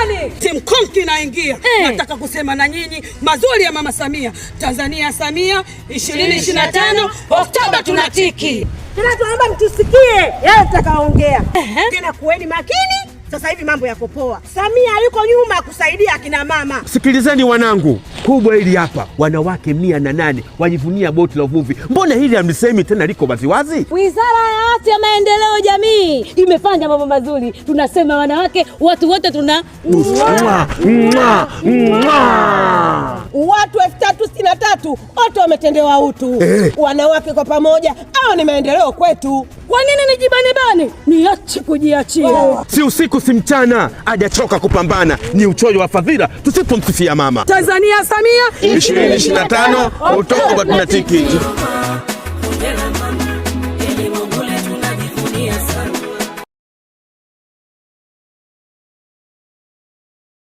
nani? Timu Konki naingia. Nataka kusema na nyinyi mazuri ya Mama Samia. Tanzania Samia 2025 Oktoba tunatiki. Tena tunaomba mtusikie yale tutakaoongea. Tena kuweni makini. Sasa hivi mambo yako poa. Samia yuko nyuma kusaidia akina mama. Sikilizeni wanangu, kubwa hili hapa, wanawake 108 wajivunia boti la uvuvi. Mbona hili hamlisemi tena, liko waziwazi? Wizara ya Afya, Maendeleo Jamii imefanya mambo mazuri. Tunasema wanawake, watu wote tuna watu 3063 wote wametendewa utu. Wanawake kwa pamoja, hao ni maendeleo kwetu. Kwa nini nijibane? Niache kujiachia. Si usiku si mchana, hajachoka kupambana. Ni uchoyo wa fadhila tusipomsifia mama. Tanzania Samia 2025 Oktoba tunatiki.